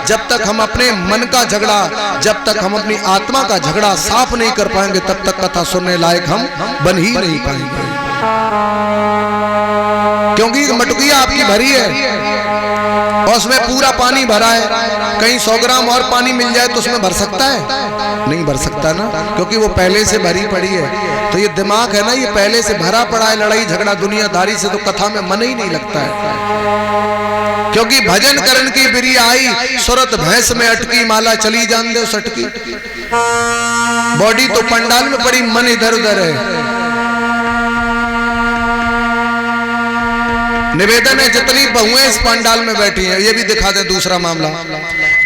जब तक हम अपने मन का झगड़ा, जब तक हम अपनी आत्मा का झगड़ा साफ नहीं कर पाएंगे, तब तक कथा सुनने लायक हम बन ही नहीं पाएंगे। क्योंकि मटुकिया आपकी भरी है और उसमें पूरा पानी भरा है, कहीं 100 ग्राम और पानी मिल जाए तो उसमें भर सकता है? नहीं भर सकता ना, क्योंकि वो पहले से भरी पड़ी है। तो ये दिमाग है ना, ये पहले से भरा पड़ा है लड़ाई झगड़ा दुनियादारी से, तो कथा में मन ही नहीं लगता है। क्योंकि भजन करण की बिरी आई, सुरत भैंस में अटकी, माला चली जान दे सटकी। बॉडी तो पंडाल में पड़ी, मन इधर उधर है। निवेदन है जितनी बहुएं इस पंडाल में बैठी हैं, ये भी दिखा दे दूसरा मामला,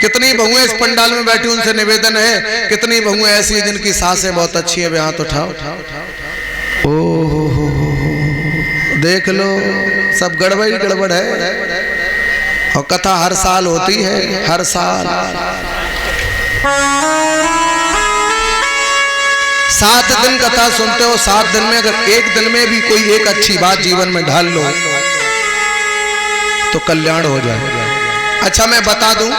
कितनी बहुएं इस पंडाल में बैठी, उनसे निवेदन है कितनी बहुएं ऐसी हैं जिनकी सासें बहुत अच्छी है, वे हाथ उठाओ। ओहो देख लो, सब गड़बड़ ही गड़बड़ है। और कथा हर साल होती है, हर साल 7 दिन कथा सुनते हो। 7 दिन में अगर एक दिन में भी कोई एक अच्छी बात जीवन में ढाल लो तो कल्याण हो जाए। अच्छा मैं बता दूं,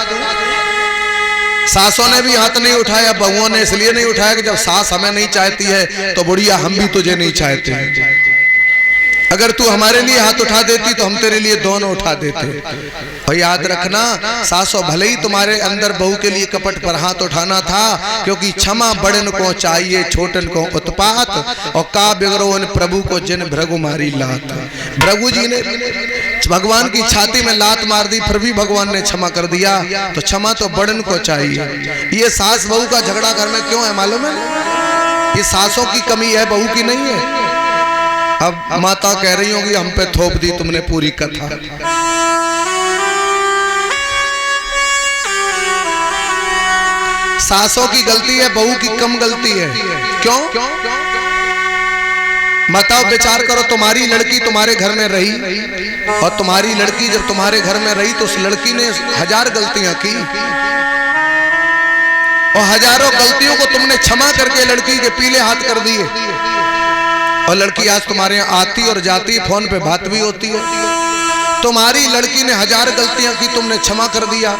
सासों ने भी हाथ नहीं उठाया, बहुओं ने इसलिए नहीं उठाया कि जब सास हमें नहीं चाहती है तो बुढ़िया हम भी तुझे नहीं चाहते हैं। अगर तू हमारे लिए हाथ उठा देती तो हम तेरे लिए दोनों उठा देते। और याद रखना, सासों भले ही तुम्हारे अंदर बहू के लिए कपट पर हाथ उठाना था, क्योंकि क्षमा बड़न को चाहिए छोटन को उत्पात, और का बिगड़ो प्रभु को जिन भृगु मारी लात। भृगु जी ने भगवान की छाती में लात मार दी, फिर भी भगवान ने क्षमा कर दिया। तो क्षमा तो बड़न को चाहिए। ये सास बहू का झगड़ा घर में क्यों है मालूम है? ये सासों की कमी है, बहू की नहीं है। अब माता कह रही होगी हम पे थोप दी तुमने पूरी कथा। सासों की गलती है, बहू की कम गलती है। क्यों? बताओ, विचार करो, तुम्हारी लड़की तुम्हारे घर में रही, और तुम्हारी लड़की जब तुम्हारे घर में रही तो उस लड़की ने 1000 गलतियां की, और हजारों गलतियों को तुमने क्षमा करके लड़की के पीले हाथ कर दिए। और लड़की आज तुम्हारे यहाँ आती और जाती, फोन पे बात भी होती है। तुम्हारी लड़की ने 1000 गलतियां की, तुमने क्षमा कर दिया।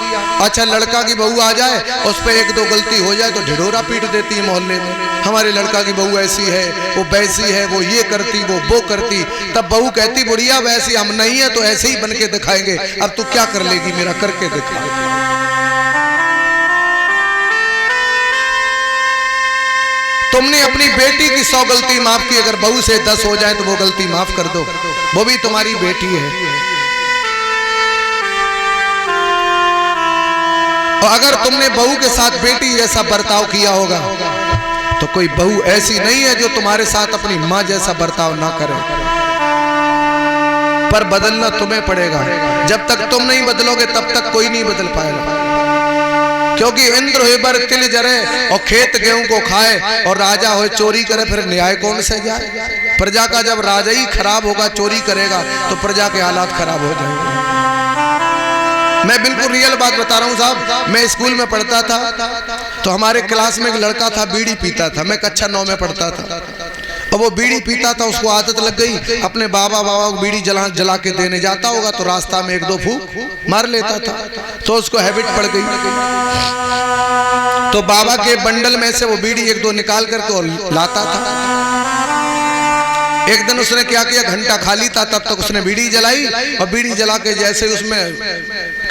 अच्छा लड़का की बहू आ जाए, उस पर 1-2 गलती हो जाए तो ढिढोरा पीट देती है मोहल्ले में, हमारे लड़का की बहू ऐसी है, वो वैसी है, वो ये करती, वो करती। तब बहू कहती बुढ़िया वैसी हम नहीं है तो ऐसे ही बन के दिखाएंगे, अब तू क्या कर लेगी मेरा, करके दिखा। तुमने अपनी बेटी की 100 गलती माफ की, अगर बहू से 10 हो जाए तो वो गलती माफ कर दो, वो भी तुम्हारी बेटी है। और अगर तुमने बहू के साथ बेटी जैसा बर्ताव किया होगा तो कोई बहू ऐसी नहीं है जो तुम्हारे साथ अपनी मां जैसा बर्ताव ना करे। पर बदलना तुम्हें पड़ेगा, जब तक तुम नहीं बदलोगे तब तक कोई नहीं बदल पाएगा। क्योंकि इंद्र हो बर तिल जरे और खेत गेहूं को खाए, और राजा हो चोरी करे, फिर न्याय कौन से जाए? प्रजा का जब राजा ही खराब होगा, चोरी करेगा, तो प्रजा के हालात खराब हो जाएंगे। मैं बिल्कुल रियल बात बता रहा हूँ साहब। मैं स्कूल में पढ़ता था तो हमारे क्लास में एक लड़का था, बीड़ी पीता था। मैं कक्षा 9 में पढ़ता था, और वो बीड़ी पीता था, उसको आदत लग गई, अपने बाबा को बीड़ी जला के देने जाता होगा तो रास्ता में 1-2 फूंक मार लेता था, तो उसको हैबिट पड़ गई। तो बाबा के बंडल में से वो बीड़ी 1-2 निकाल करके और लाता था। एक दिन उसने क्या किया, घंटा खाली था तब तक उसने बीड़ी जलाई, और बीड़ी जला के जैसे उसमें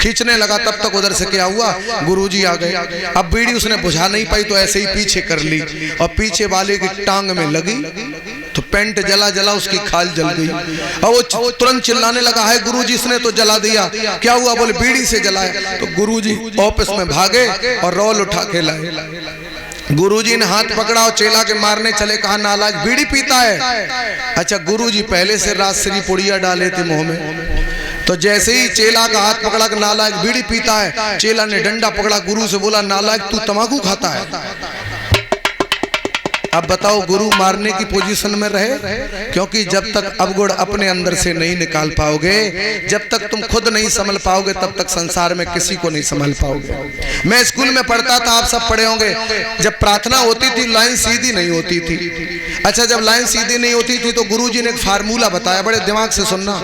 खींचने लगा तब तक उधर से क्या हुआ, गुरुजी आ गए। अब बीड़ी उसने बुझा नहीं पाई तो ऐसे ही पीछे कर ली, और पीछे वाले की टांग में लगी तो पेंट जला उसकी खाल जल गई। और वो तुरंत चिल्लाने लगा, है गुरुजी इसने तो जला दिया। क्या हुआ? बोले बीड़ी से जलाया। तो गुरुजी ऑफिस में भागे और रोल उठा के लाए। गुरुजी ने हाथ पकड़ा और चेला के मारने चले, कहा नालायक बीड़ी पीता है। अच्छा गुरुजी पहले से राजश्री पुड़िया डाले थे मुंह में, तो जैसे ही चेला का हाथ पकड़ा कि नालायक बीड़ी पीता है, चेला ने डंडा पकड़ा, गुरु से बोला नालायक तू तंबाकू खाता है। अब बताओ गुरु मारने की पोजीशन में रहे, क्योंकि जब तक अवगुण अपने अंदर से नहीं निकाल पाओगे, जब तक तुम खुद नहीं संभल पाओगे, तब तक संसार में किसी को नहीं संभल पाओगे। मैं स्कूल में पढ़ता था, आप सब पढ़े होंगे, जब प्रार्थना होती थी लाइन सीधी नहीं होती थी। अच्छा जब लाइन सीधी नहीं होती थी तो गुरुजी ने एक फार्मूला बताया, बड़े दिमाग से सुनना।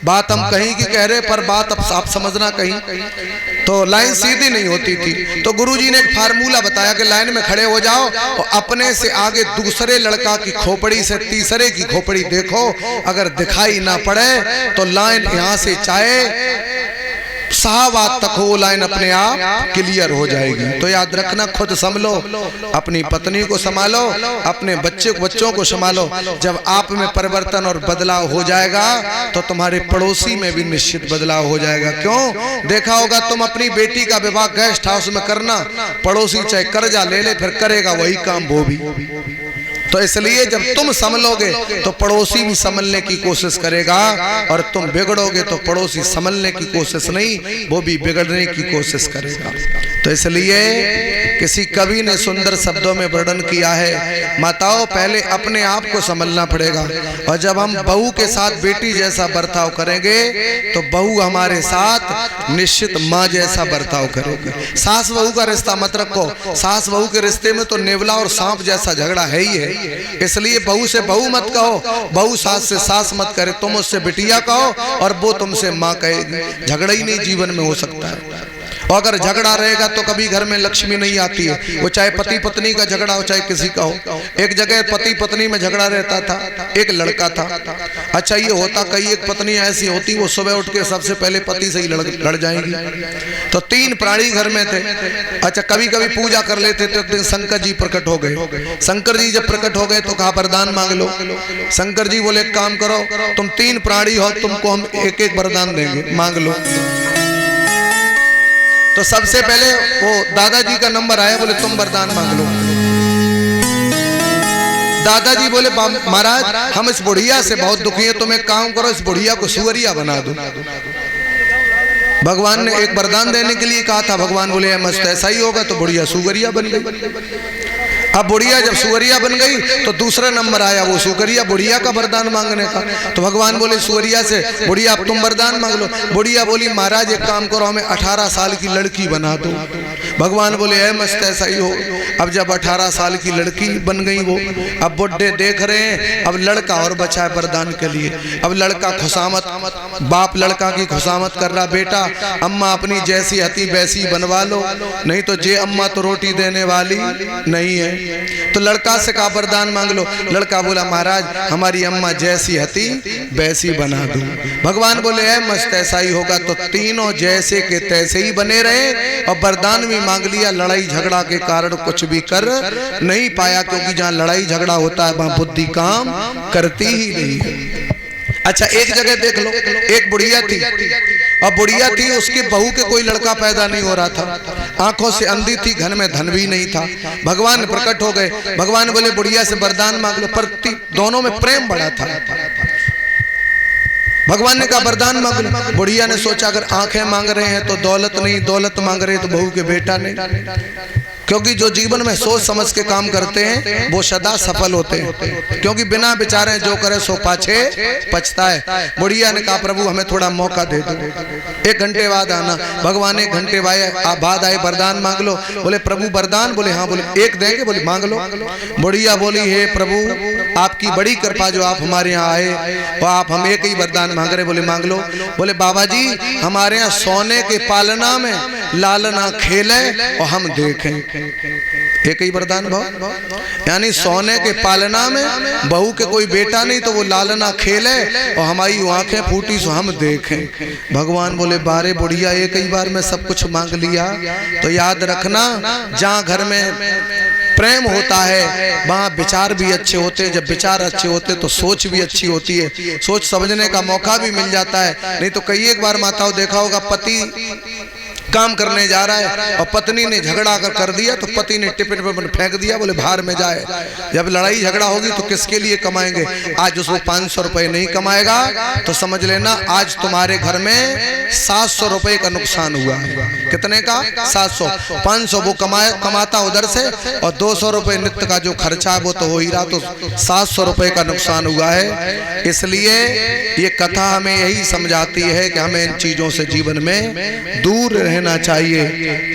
बात हम कहीं की कह रहे, पर बात अब आप समझना कहीं तो लाइन सीधी नहीं होती थी। तो गुरुजी ने एक फार्मूला बताया कि लाइन में खड़े हो जाओ और अपने से आगे दूसरे लड़का की खोपड़ी से तीसरे की खोपड़ी देखो, अगर दिखाई ना पड़े तो लाइन यहाँ से चाहे शाहबाद तक हो, लाइन अपने आप क्लियर हो जाएगी। तो याद रखना, खुद संभलो, अपनी पत्नी को संभालो, अपने बच्चों को संभालो। जब आप में परिवर्तन और बदलाव हो जाएगा तो तुम्हारे पड़ोसी में भी निश्चित बदलाव हो जाएगा। क्यों? देखा होगा तुम अपनी बेटी का विवाह गेस्ट हाउस में करना, पड़ोसी चाहे कर्जा ले ले फिर करेगा वही काम वो भी। तो इसलिए जब तुम संभलोगे तो पड़ोसी भी संभलने की कोशिश करेगा, और तुम बिगड़ोगे तो पड़ोसी संभलने की कोशिश नहीं, वो भी बिगड़ने की कोशिश करेगा। तो इसलिए किसी कवि ने सुंदर शब्दों में वर्णन किया है, माताओं पहले अपने आप को संभलना पड़ेगा, और जब हम बहू के साथ बेटी जैसा बर्ताव करेंगे तो बहू हमारे साथ निश्चित माँ जैसा बर्ताव करेगी। सास बहू का रिश्ता मत रखो, सास बहू के रिश्ते में तो नेवला और सांप जैसा झगड़ा है ही है। इसलिए बहू से बहू मत कहो, बहू सास से सास मत करे, तुम उससे बिटिया कहो और वो तुमसे माँ कहेगी। झगड़ा ही नहीं जीवन में हो सकता है। और अगर झगड़ा रहेगा तो कभी घर में लक्ष्मी नहीं आती है, वो चाहे पति पत्नी का झगड़ा हो चाहे किसी का हो। एक जगह पति पत्नी में झगड़ा रहता था, एक लड़का था। अच्छा ये होता, कई एक पत्नी ऐसी होती वो सुबह उठ के सबसे पहले पति से ही लड़ जाएंगी। तो 3 प्राणी घर में थे। अच्छा कभी कभी पूजा कर लेते तो एक दिन शंकर जी प्रकट हो गए। शंकर जी जब प्रकट हो गए तो कहा वरदान मांग लो। शंकर जी बोले एक काम करो, तुम 3 प्राणी हो, तुमको हम एक एक वरदान देंगे, मांग लो। तो सबसे पहले वो दादाजी का नंबर आया, बोले तुम वरदान मांग लो। दादाजी बोले महाराज हम इस बुढ़िया से बहुत दुखी हैं, तुम एक काम करो, इस बुढ़िया को सुअरिया बना दो। भगवान ने एक वरदान देने के लिए कहा था, भगवान बोले मस्त ऐसा ही होगा, तो बुढ़िया सुअरिया बन गई। अब बुढ़िया जब सुअरिया बन गई तो दूसरा नंबर आया वो सुअरिया बुढ़िया का वरदान मांगने का। तो भगवान बोले सुअरिया से, बुढ़िया अब तुम वरदान मांग लो। बुढ़िया बोली महाराज एक काम करो, हमें 18 साल की लड़की बना दो। भगवान बोले है मस्त ऐसा ही हो। अब जब 18 साल की लड़की बन गई वो, अब बुढ़े देख रहे हैं, अब लड़का और बचा है वरदान के लिए। अब लड़का खुशामत, बाप लड़का की खुशामत कर रहा, बेटा अम्मा अपनी जैसी हती वैसी बनवा लो, नहीं तो जे अम्मा तो रोटी देने वाली नहीं है। तो लड़का से कहा वरदान मांग लो। लड़का बोला महाराज हमारी अम्मा जैसी हती वैसी बना दो। भगवान बोले है मस्त ऐसा ही होगा। तो तीनों जैसे के तैसे ही बने रहे और वरदान भी मांग लिया। लड़ाई झगड़ा के कारण कुछ भी कर नहीं पाया, क्योंकि जहाँ लड़ाई झगड़ा होता है वहां बुद्धि काम करती ही नहीं है। अच्छा एक जगह देख लो, एक बुढ़िया थी, अब बुढ़िया थी उसके बहू के कोई लड़का पैदा नहीं हो रहा था, आंखों से अंधी थी, घर में धन भी नहीं था। भगवान प्रकट हो गए, भगवान बोले बुढ़िया से वरदान मांग लो, पर दोनों में प्रेम बड़ा था। भगवान ने कहा वरदान मांग लो। बुढ़िया ने सोचा अगर आंखें मांग रहे हैं तो दौलत नहीं, दौलत मांग रहे हैं तो बहू के बेटा नहीं, क्योंकि जो जीवन में सोच समझ के काम करते हैं वो सदा सफल होते हैं, क्योंकि बिना विचारे जो करे सो पाछे पछताए। बुढ़िया ने कहा प्रभु हमें थोड़ा मौका दे दो, 1 घंटे बाद आना। भगवान 1 घंटे बाद आए, वरदान मांग लो। बोले प्रभु वरदान? बोले हाँ। बोले 1 देंगे? बोले मांग लो। बुढ़िया बोली हे प्रभु आपकी बड़ी कृपा जो आप हमारे यहाँ आए और आप हम एक ही वरदान मांग रहे। बोले मांग लो। बोले बाबा जी हमारे यहाँ सोने के पालना में लालना खेले और हम देखें। एक ही वरदान भाव, यानी सोने के पालना में बहू के कोई बेटा नहीं तो वो लालना खेले और हमारी आंखें फूटी सो हम देखें। भगवान बोले बारे बुढ़िया एक ही बार में सब कुछ मांग लिया। तो याद रखना जहाँ घर में प्रेम होता है वहाँ विचार भी अच्छे होते हैं। जब विचार अच्छे होते तो सोच भी अच्छी होती है, सोच समझने का मौका भी मिल जाता है। नहीं तो कई एक बार माताओं देखा होगा पति काम करने जा रहा है और पत्नी ने झगड़ा कर दिया तो पति ने टिफिन पे फेंक दिया, बोले बाहर में जाए। जब लड़ाई झगड़ा होगी तो किसके लिए कमाएंगे? आज उसको 500 रुपए नहीं कमाएगा तो समझ लेना आज तुम्हारे घर में 700 रुपए का नुकसान हुआ है। कितने का? 700। 500 वो कमाता उधर से और 200 रुपए नित्य का जो खर्चा है वो तो हो ही रहा, तो 700 रुपए का नुकसान हुआ है। इसलिए ये कथा हमें यही समझाती है कि हमें इन चीजों से जीवन में दूर रहना चाहिए,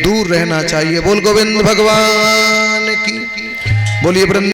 दूर रहना चाहिए। बोल गोविंद भगवान की, बोलिए वृंदावन।